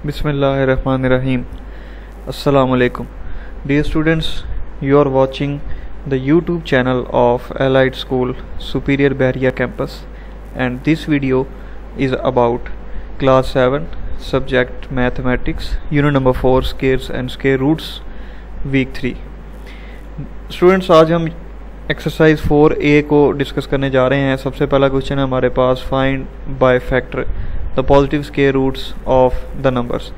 Bismillahirrahmanirrahim. Assalamu alaikum. Dear students, you are watching the YouTube channel of Allied School Superior Bahria Campus, and this video is about class 7 subject mathematics, unit number 4 squares and square roots, week 3. Students, आज हम exercise 4A को discuss करने जा रहे हैं. सबसे पहला question है हमारे पास, find by factor the positive square roots of the numbers.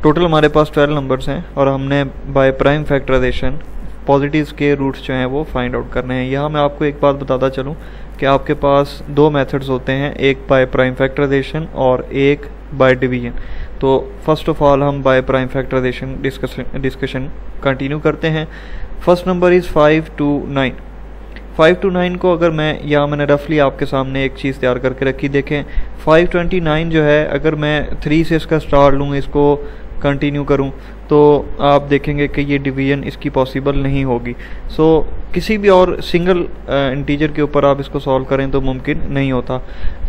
Total हमारे पास 12 नंबर्स हैं और हमने by prime factorisation positive square roots जो हैं वो फाइंड आउट करने हैं. यहाँ मैं आपको एक बात बताता चलूँ कि आपके पास दो मेथड्स होते हैं, एक बाय प्राइम फैक्टराइजेशन और एक बाय डिवीजन. तो फर्स्ट ऑफ ऑल हम by prime factorisation discussion continue करते हैं. First number is 5 to 9. 5 to 9 को अगर मैं यहाँ मैंने रफली आपके सामने एक चीज़ तैयार करके रखी, देखें 529 जो है, अगर मैं 3 से इसका स्टार लूँ, इसको कंटिन्यू करूँ, तो आप देखेंगे कि ये डिवीजन इसकी पॉसिबल नहीं होगी. सो किसी भी और सिंगल इंटीजर के ऊपर आप इसको सॉल्व करें तो मुमकिन नहीं होता.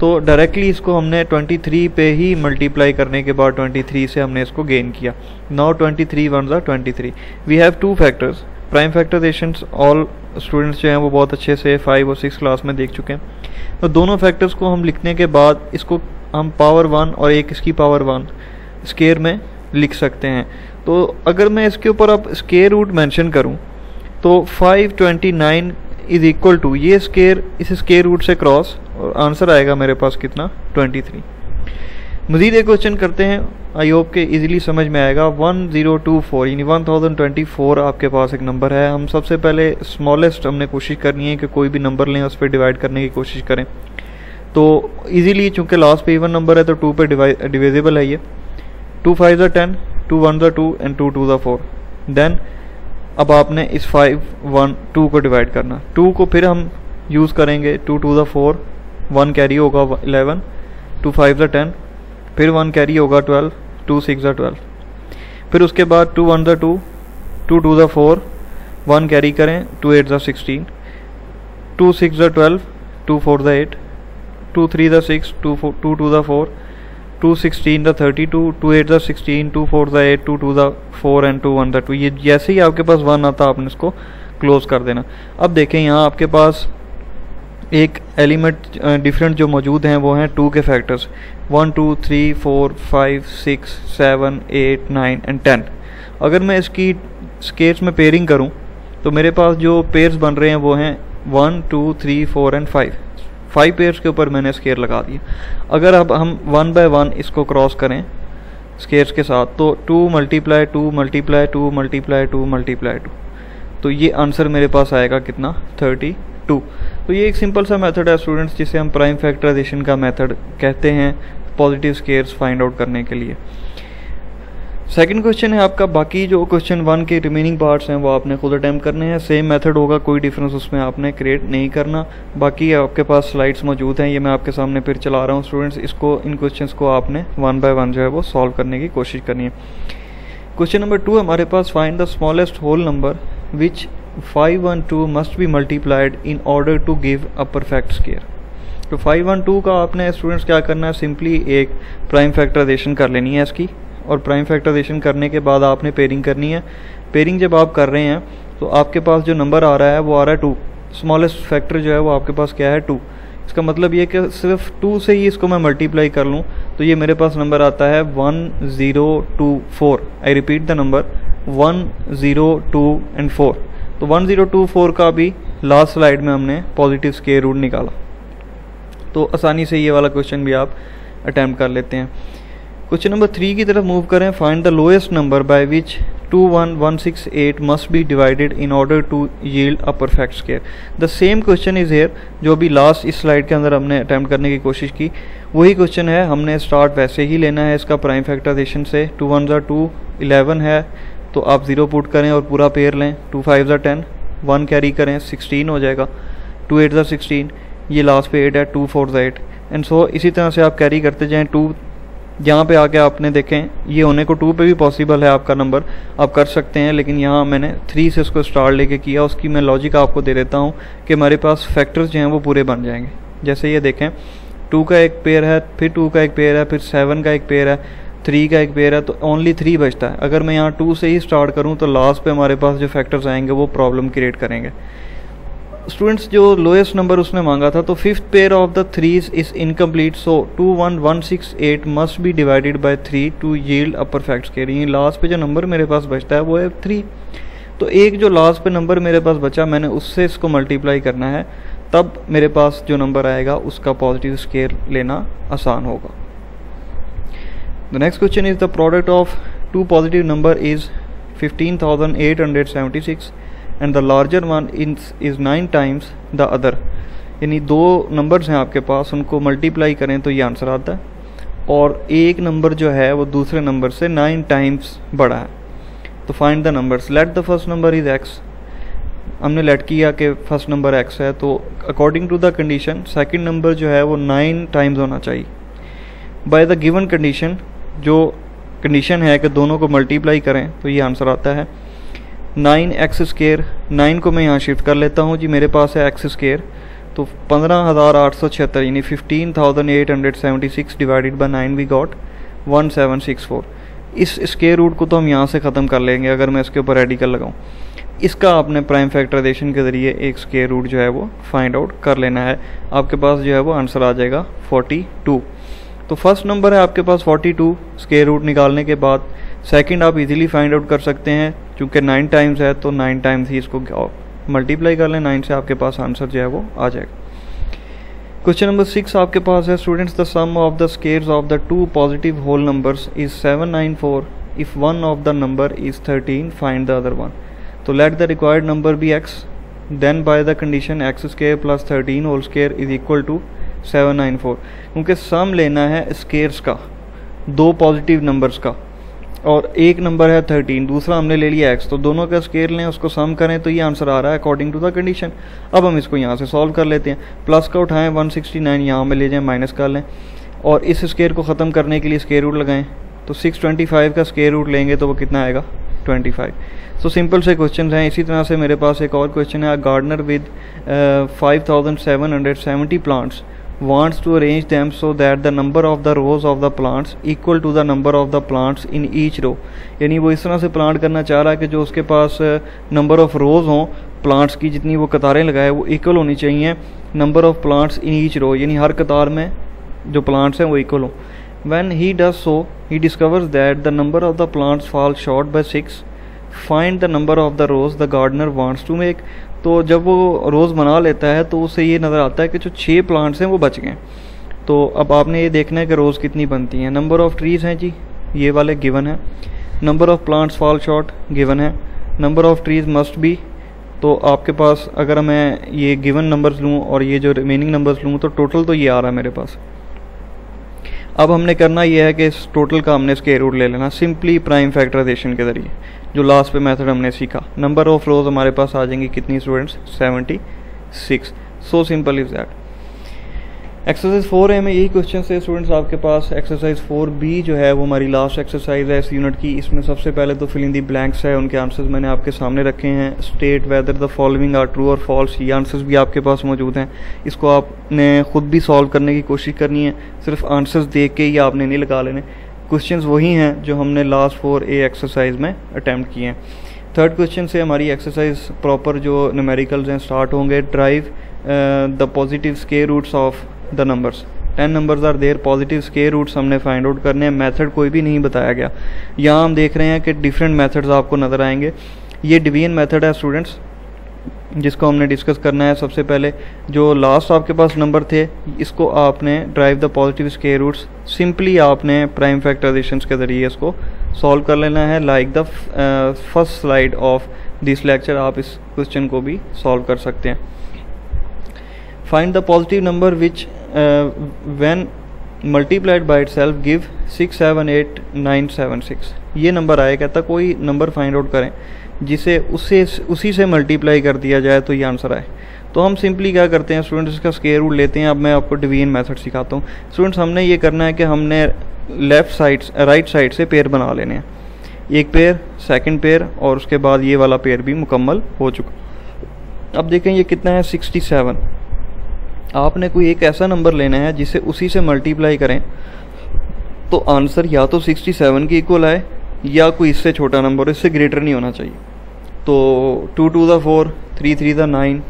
तो डायरेक्टली इसको हमने 23 पे ही मल्टीप्लाई करने के बाद 23 से हमने इसको गेन किया. नाउ 23 1 ज़ा 23. We have two factors. Prime factorisations all students जो हैं वो बहुत अच्छे से 5 और 6 क्लास में देख चुके हैं. तो दोनों फैक्टर्स को हम लिखने के बाद इसको हम पावर 1 और एक इसकी पावर 1 स्क्वायर में लिख सकते हैं. तो अगर मैं इसके ऊपर अब स्क्वायर रूट मेंशन करूं तो 529 इज इक्वल टू ये स्क्वायर इस स्क्वायर रूट से क्रॉस, और आंसर आएगा मेरे पास कितना, 23. मज़ीद एक क्वेश्चन करते हैं, आई होप के इजीली समझ में आएगा. 1024 यानी 1024 आपके पास एक नंबर है. हम सबसे पहले स्मॉलेस्ट हमने कोशिश करनी है कि कोई भी नंबर लें उस पर डिवाइड करने की कोशिश करें. तो इजीली चूँकि लास्ट पे इवन नंबर है तो 2 पे डिविजिबल है ये. 2 5 ज़ा 10, 2 1 ज़ा 2 एंड 2 2 ज़ा 4. देन अब आपने इस 5 1 2 को डिवाइड करना. 2 को फिर हम यूज़ करेंगे, 2 2 ज़ा 4, 1 कैरी होगा 11, 2 5 ज़ा 10, फिर 1 कैरी होगा 12, 2 6 ज़ा 12. फिर उसके बाद 2 1 ज़ा 2, 2 2 ज़ा 4, 1 कैरी करें, 2 8 ज़ा 16, 2 6 ज़ा 12, 2 4 ज़ा 8, 2 3 ज़ा 6, 2 2 ज़ा 4, 2 16 ज़ा 32, 2 8 ज़ा 16, 2 4 ज़ा 8, 2 2 ज़ा 4 एंड 2 1 ज़ा 2. ये जैसे ही आपके पास 1 आता आपने इसको क्लोज कर देना. अब देखें यहाँ आपके पास एक एलिमेंट डिफरेंट जो मौजूद हैं वो हैं 2 के फैक्टर्स, 1 2 3 4 5 6 7 8 9 एंड 10. अगर मैं इसकी स्केयर्स में पेयरिंग करूं तो मेरे पास जो पेयर्स बन रहे हैं वो हैं 1 2 3 4 एंड 5 पेयर्स के ऊपर मैंने स्केयर लगा दिया. अगर अब हम 1 बाय 1 इसको क्रॉस करें स्केयर्स के साथ तो 2 मल्टीप्लाई 2 मल्टीप्लाई 2 मल्टीप्लाई 2 मल्टीप्लाई 2, तो ये आंसर मेरे पास आएगा कितना, 32. तो ये एक सिंपल सा मेथड है स्टूडेंट्स जिसे हम प्राइम फैक्टराइजेशन का मेथड कहते हैं पॉजिटिव स्क्वायर्स फाइंड आउट करने के लिए. सेकंड क्वेश्चन है आपका, बाकी जो क्वेश्चन 1 के रिमेनिंग पार्ट्स हैं वो आपने खुद अटैम्प्ट करने हैं. सेम मेथड होगा, कोई डिफरेंस उसमें आपने क्रिएट नहीं करना. बाकी आपके पास स्लाइड्स मौजूद हैं, ये मैं आपके सामने फिर चला रहा हूँ स्टूडेंट्स. इसको इन क्वेश्चंस को आपने 1 बाय 1 जो है वो सॉल्व करने की कोशिश करनी है. क्वेश्चन नंबर 2 हमारे पास, find the smallest whole number which 512 must be multiplied in order to give a perfect square. तो 512 का आपने स्टूडेंट्स क्या करना है, सिंपली एक प्राइम फैक्टराइजेशन कर लेनी है इसकी, और प्राइम फैक्टराइजेशन करने के बाद आपने पेयरिंग करनी है. पेयरिंग जब आप कर रहे हैं तो आपके पास जो नंबर आ रहा है वो आ रहा है 2. स्मॉलेस्ट फैक्टर जो है वो आपके पास क्या है, 2. इसका मतलब ये कि सिर्फ 2 से ही इसको मैं मल्टीप्लाई कर लूँ तो ये मेरे पास नंबर आता है 1024. I repeat the number 102 and 4. तो 1024 का भी लास्ट स्लाइड में हमने पॉजिटिव स्क्वायर रूट निकाला. तो आसानी से ये वाला क्वेश्चन भी आप अटैम्प्ट कर लेते हैं. क्वेश्चन नंबर 3 की तरफ मूव करें. Find the lowest number by which 21168 must be divided in order to yield a perfect square. The same question is here, जो अभी लास्ट इस स्लाइड के अंदर हमने अटैम्प्ट करने की कोशिश की वही क्वेश्चन है. हमने स्टार्ट वैसे ही लेना है इसका प्राइम फैक्टराइजेशन से. 2 1 ज़ा 2, 11 है तो आप 0 पुट करें और पूरा पेयर लें. 2 5 ज़ा 10, 1 कैरी करें 16 हो जाएगा. 2 8 ज़ा 16, ये लास्ट पे 8 है. 2 4 ज़ा 8 एंड सो इसी तरह से आप कैरी करते जाएँ. 2 यहाँ पे आके आपने देखें ये होने को 2 पे भी पॉसिबल है आपका नंबर, आप कर सकते हैं, लेकिन यहाँ मैंने 3 से उसको स्टार लेके किया. उसकी मैं लॉजिक आपको दे देता हूँ कि हमारे पास फैक्टर्स जो हैं वो पूरे बन जाएंगे. जैसे ये देखें 2 का एक पेयर है, फिर 2 का एक पेयर है, फिर 7 का एक पेयर है, 3 का एक पेयर है तो ओनली 3 बचता है। अगर मैं यहाँ 2 से ही स्टार्ट करूँ तो लास्ट पे हमारे पास जो फैक्टर्स आएंगे वो प्रॉब्लम क्रिएट करेंगे। स्टूडेंट्स जो लोएस्ट नंबर उसने मांगा था, तो 5th pair of the threes is incomplete, so 21168 must be divided by 3 to yield a perfect square. यानी लास्ट पे जो नंबर मेरे पास बचता है वो है 3। तो एक जो लास्ट पे नंबर मेरे पास बचा, मैंने उससे इसको मल्टीप्लाई करना है, तब मेरे पास जो नंबर आएगा उसका पॉजिटिव स्केयर लेना आसान होगा। The next question is the product of 2 positive number is 15,876 and the larger one is 9 times the other. यानी 2 नंबर्स हैं आपके पास, उनको मल्टीप्लाई करें तो ये आंसर आता है, और एक नंबर जो है वो दूसरे नंबर से 9 टाइम्स बड़ा है। तो find the numbers. Let the first number is x। हमने लेट किया कि फर्स्ट नंबर x है, तो according to the condition second number जो है वो 9 टाइम्स होना चाहिए। बाय द गिवन कंडीशन, जो कंडीशन है कि दोनों को मल्टीप्लाई करें तो ये आंसर आता है 9x स्केयर। 9 को मैं यहाँ शिफ्ट कर लेता हूँ जी, मेरे पास है x स्केयर, तो 15,876 यानी 15,876 डिवाइडेड बाय 9 वी गॉट 1764। इस स्केयर रूट को तो हम यहाँ से ख़त्म कर लेंगे अगर मैं इसके ऊपर रेडिकल लगाऊँ। इसका आपने प्राइम फैक्टराइजेशन के ज़रिए एक स्केयर रूट जो है वो फाइंड आउट कर लेना है। आपके पास जो है वो आंसर आ जाएगा 42। तो फर्स्ट नंबर है आपके पास 42 स्केयर रूट निकालने के बाद। सेकंड आप इजीली फाइंड आउट कर सकते हैं, चूँकि 9 टाइम्स है तो 9 टाइम्स ही इसको मल्टीप्लाई कर लें 9 से, आपके पास आंसर जो है वो आ जाएगा। क्वेश्चन नंबर 6 आपके पास है students, the sum of the squares of the 2 positive whole numbers is 794 if one of the number is 13 find the other one. तो let the required number be x, then by the condition x square plus 13 whole square is equal to 794। क्योंकि सम लेना है scares का 2 positive numbers का, और एक number है 13, दूसरा हमने ले लिया x, तो दोनों का स्केयर लें, उसको सम करें तो ये आंसर आ रहा है अकॉर्डिंग टू द कंडीशन। अब हम इसको यहाँ से सॉल्व कर लेते हैं। प्लस का उठाएं 169, यहाँ में ले जाएं माइनस कर लें, और इस स्केयर को ख़त्म करने के लिए स्केयर रूट लगाएं, तो 625 का स्केयर रूट लेंगे तो वो कितना आएगा 25। सो सिंपल से क्वेश्चन हैं। इसी तरह से मेरे पास एक और क्वेश्चन है, gardener with 5770 plants wants to arrange them so that the number of the rows of the plants equal to the number of the plants in each row। यानी वो इस तरह से प्लांट करना चाह रहा है कि जो उसके पास नंबर ऑफ रोज़ हों प्लांट्स की, जितनी वो कतारें लगाए वो इक्वल होनी चाहिए number of plants in each row, यानी हर कतार में जो प्लांट्स हैं वो इक्वल हों। When he does so, he discovers that the number of the plants falls short by 6. Find the number of the rows the gardener wants to make। तो जब वो रोज़ बना लेता है तो उसे ये नज़र आता है कि जो 6 प्लांट्स हैं वो बच गए। तो अब आपने ये देखना है कि रोज़ कितनी बनती हैं। नंबर ऑफ़ ट्रीज़ हैं जी, ये वाले गिवन है। Number of plants fall short given है। Number of trees must be, तो आपके पास अगर मैं ये गिवन नंबर्स लूँ और ये जो रिमेनिंग नंबर्स लूँ तो टोटल तो ये आ रहा है मेरे पास। अब हमने करना ये है कि इस टोटल का हमने स्क्वायर रूट ले लेना सिंपली प्राइम फैक्टराइजेशन के ज़रिए, जो लास्ट पे मेथड हमने सीखा। नंबर ऑफ रोज हमारे पास आ जाएंगी कितनी students 76। So simple is that. Exercise 4A में यही क्वेश्चन है स्टूडेंट्स आपके पास। एक्सरसाइज 4B जो है वो हमारी लास्ट एक्सरसाइज है इस यूनिट की। इसमें सबसे पहले तो फिल इन दी ब्लैंक्स है, उनके आंसर्स मैंने आपके सामने रखे हैं। State whether the following are true और फॉल्स, ये आंसर्स भी आपके पास मौजूद हैं। इसको आपने खुद भी सॉल्व करने की कोशिश करनी है, सिर्फ आंसर्स देख के ही आपने नहीं लगा लेने। क्वेश्चंस वही हैं जो हमने लास्ट 4A एक्सरसाइज में अटैम्प्ट किए हैं। थर्ड क्वेश्चन से हमारी एक्सरसाइज प्रॉपर जो न्यूमेरिकल्स हैं स्टार्ट होंगे। Drive the positive square roots of the numbers. 10 numbers are there, positive square roots हमने फाइंड आउट करने हैं। मेथड कोई भी नहीं बताया गया। यहाँ हम देख रहे हैं कि डिफरेंट मेथड्स आपको नज़र आएंगे। ये डिवीजन मेथड है स्टूडेंट्स, जिसको हमने डिस्कस करना है। सबसे पहले जो लास्ट आपके पास नंबर थे, इसको आपने drive the positive square roots simply आपने प्राइम फैक्टराइजेशन के ज़रिए इसको सॉल्व कर लेना है। Like the first slide of this lecture आप इस क्वेश्चन को भी सॉल्व कर सकते हैं। Find the positive number which when multiplied by itself give 678976। ये नंबर आया, कहता कोई नंबर फाइंड आउट करें जिसे उसी से मल्टीप्लाई कर दिया जाए तो ये आंसर आए। तो हम सिंपली क्या करते हैं स्टूडेंट्स, इसका स्क्वायर रूट लेते हैं। अब मैं आपको डिवीजन मेथड सिखाता हूँ स्टूडेंट्स। हमने ये करना है कि हमने लेफ़्ट साइड राइट साइड से पेयर बना लेने हैं। एक पेयर, सेकंड पेयर, और उसके बाद ये वाला पेयर भी मुकम्मल हो चुका। अब देखें ये कितना है 67। आपने कोई एक ऐसा नंबर लेना है जिसे उसी से मल्टीप्लाई करें तो आंसर या तो 67 के इक्वल आए या कोई इससे छोटा नंबर, इससे ग्रेटर नहीं होना चाहिए। तो 2 2 दा 4, 3 3 दा 9,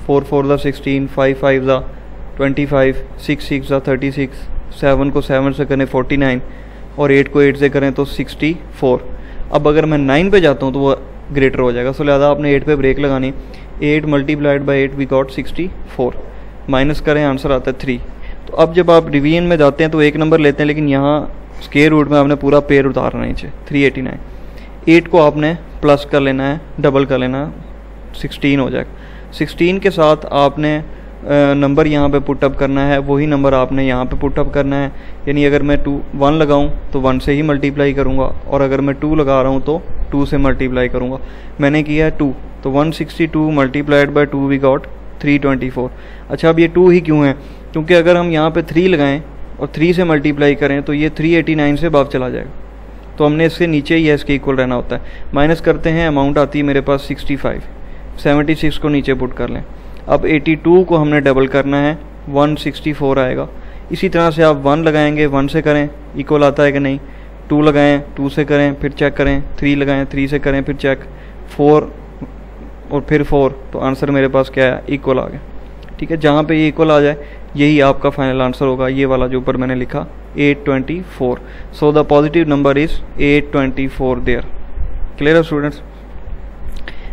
4 4 दा 16, 5 5 दा 25, 6 6 दा 36, 7 को 7 से करें 49 और 8 को 8 से करें तो 64। अब अगर मैं 9 पे जाता हूँ तो वो ग्रेटर हो जाएगा, सो लिहाजा आपने 8 पे ब्रेक लगानी। 8 multiplied by 8 we got 64, minus करें आंसर आता है 3। तो अब जब आप डिवीजन में जाते हैं तो एक नंबर लेते हैं, लेकिन यहाँ स्क्वायर रूट में आपने पूरा पेयर उतारना नीचे 389। 8 को आपने प्लस कर लेना है, डबल कर लेना, 16 हो जाएगा। 16 के साथ आपने नंबर यहाँ पे पुटअप करना है, वही नंबर आपने यहाँ पे पुटअप करना है। यानी अगर मैं 1 लगाऊँ तो 1 से ही मल्टीप्लाई करूँगा, और अगर मैं 2 लगा रहा हूँ तो 2 से मल्टीप्लाई करूँगा। मैंने किया है 2, तो 162 मल्टीप्लाइड बाई 2 वी गॉट 324। अच्छा, अब ये 2 ही क्यों है? क्योंकि अगर हम यहाँ पे 3 लगाएं और 3 से मल्टीप्लाई करें तो ये 389 से बाहर चला जाएगा, तो हमने इसके नीचे ही इसके इक्वल रहना होता है। माइनस करते हैं, अमाउंट आती है मेरे पास 65। 76 को नीचे पुट कर लें। अब 82 को हमने डबल करना है, 164 आएगा। इसी तरह से आप 1 लगाएंगे, 1 से करें इक्वल आता है कि नहीं, 2 लगाएं, 2 से करें फिर चेक करें, 3 लगाएं, 3 से करें फिर चेक, 4 और फिर 4, तो आंसर मेरे पास क्या है, इक्वल आ गया। ठीक है, जहाँ पे ये इक्वल आ जाए यही आपका फाइनल आंसर होगा, ये वाला जो ऊपर मैंने लिखा 824। So the positive number is 824 there. Clear students?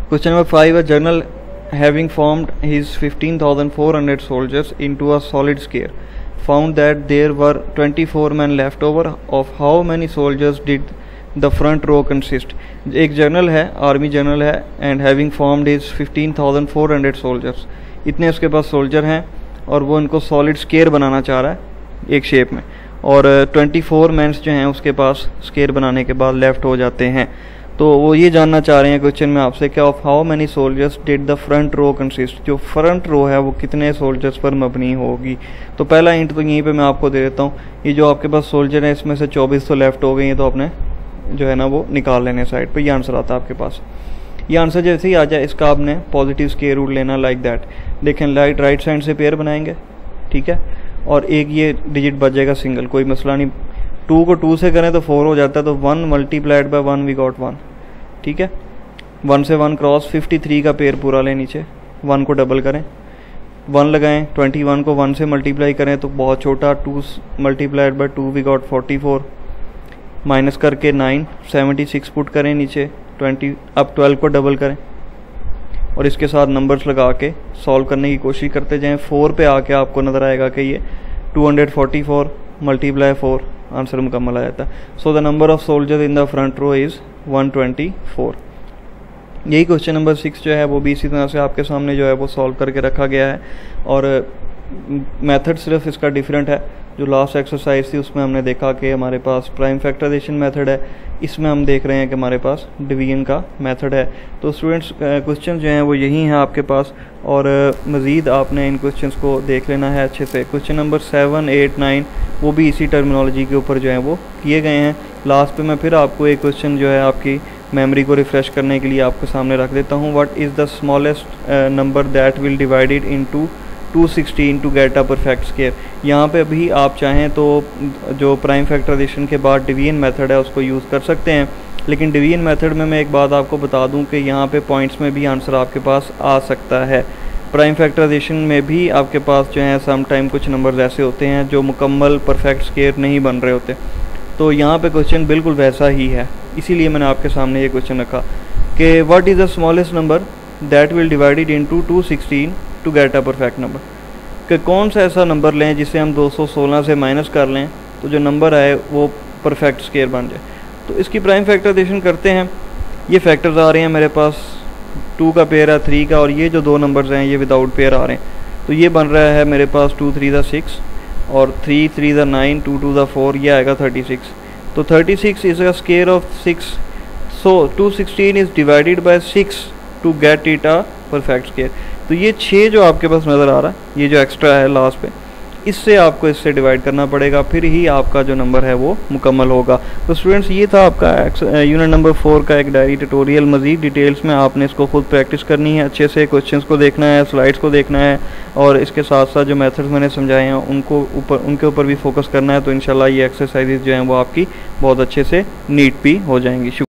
Question number 5, a general having formed his 15,400 soldiers into a solid square found that there were 24 men left over. Of how many soldiers did the front row consist? एक general है, army general है, and having formed is 15,400 soldiers, इतने उसके पास soldier हैं और वो इनको solid square बनाना चाह रहा है एक शेप में, और 24 मैंस जो हैं उसके पास स्क्वायर बनाने के बाद लेफ्ट हो जाते हैं। तो वो ये जानना चाह रहे हैं क्वेश्चन में आपसे क्या, of how many soldiers did the front row consist, जो फ्रंट रो है वो कितने सोल्जर्स पर मबनी होगी। तो पहला हिंट तो यहीं पे मैं आपको दे देता हूँ, ये जो आपके पास सोल्जर है इसमें से 24 तो लेफ्ट हो गए हैं, तो आपने जो है ना वो निकाल लेने साइड पे, ये आंसर आता है आपके पास। ये आंसर जैसे ही आ जाए इसका आपने पॉजिटिव स्क्वायर रूट लेना, लाइक दैट। देखें राइट साइड से पेयर बनाएंगे, ठीक है, और एक ये डिजिट बच जाएगा सिंगल, कोई मसला नहीं। 2 को 2 से करें तो 4 हो जाता है, तो 1 मल्टीप्लाइड बाय 1 वी गॉट 1। ठीक है, 1 से 1 क्रॉस, 53 का पेयर पूरा ले नीचे, 1 को डबल करें, 1 लगाएं, 21 को 1 से मल्टीप्लाई करें तो बहुत छोटा, 2 multiplied by 2 we got 44, minus करके 9, 76 पुट करें नीचे, 20, अब 12 को डबल करें और इसके साथ नंबर्स लगा के सॉल्व करने की कोशिश करते जाएं। 4 पे आके आपको नज़र आएगा कि ये 244 मल्टीप्लाई 4, आंसर मुकम्मल आ जाता है। So the number of soldiers in the front row is 124। यही क्वेश्चन नंबर 6 जो है वो भी इसी तरह से आपके सामने जो है वो सॉल्व करके रखा गया है, और मेथड सिर्फ इसका डिफरेंट है। जो लास्ट एक्सरसाइज थी उसमें हमने देखा कि हमारे पास प्राइम फैक्टराइजेशन मेथड है, इसमें हम देख रहे हैं कि हमारे पास डिवीजन का मेथड है। तो स्टूडेंट्स क्वेश्चन जो हैं वो यही हैं आपके पास, और मज़ीद आपने इन क्वेश्चंस को देख लेना है अच्छे से। क्वेश्चन नंबर 7, 8, 9 वो भी इसी टर्मिनोलॉजी के ऊपर जो है वो किए गए हैं। लास्ट पे मैं फिर आपको एक क्वेश्चन जो है आपकी मेमोरी को रिफ़्रेश करने के लिए आपके सामने रख देता हूँ। What is the smallest number that will divided into 216 to get a perfect square. यहाँ पे अभी आप चाहें तो जो प्राइम फैक्टराइजेशन के बाद डिवीजन मेथड है उसको यूज़ कर सकते हैं, लेकिन डिवीजन मेथड में मैं एक बात आपको बता दूं कि यहाँ पे पॉइंट्स में भी आंसर आपके पास आ सकता है। प्राइम फैक्टराइजेशन में भी आपके पास जो है सम टाइम कुछ नंबर्स ऐसे होते हैं जो मुकम्मल परफेक्ट स्क्वायर नहीं बन रहे होते, तो यहाँ पे क्वेश्चन बिल्कुल वैसा ही है। इसीलिए मैंने आपके सामने ये क्वेश्चन रखा कि what is the smallest number that will divided into 216 to get a perfect number, कि कौन सा ऐसा नंबर लें जिसे हम 216 से माइनस कर लें तो जो नंबर आए वो परफेक्ट स्क्वायर बन जाए। तो इसकी प्राइम फैक्टराइजेशन करते हैं। ये फैक्टर्स आ रहे हैं मेरे पास, 2 का पेयर है 3 का, और ये जो 2 नंबर्स हैं ये विदाउट पेयर आ रहे हैं, तो ये बन रहा है मेरे पास 2 3 6 और 3 3 9, 2 2 4, ये आएगा 36। तो 36 is a square of 6, so 216 is divided by 6 to get it a perfect square. तो ये 6 जो आपके पास नज़र आ रहा है, ये जो एक्स्ट्रा है लास्ट पे, इससे आपको इससे डिवाइड करना पड़ेगा, फिर ही आपका जो नंबर है वो मुकम्मल होगा। तो स्टूडेंट्स ये था आपका यूनिट नंबर 4 का एक डायरी ट्यूटोरियल। मज़ीद डिटेल्स में आपने इसको खुद प्रैक्टिस करनी है, अच्छे से क्वेश्चंस को देखना है, स्लाइड्स को देखना है, और इसके साथ साथ जो मेथड्स मैंने समझाए हैं उनके ऊपर भी फोकस करना है। तो इंशाल्लाह ये एक्सरसाइजेज जो हैं वो आपकी बहुत अच्छे से नीट भी हो जाएंगी।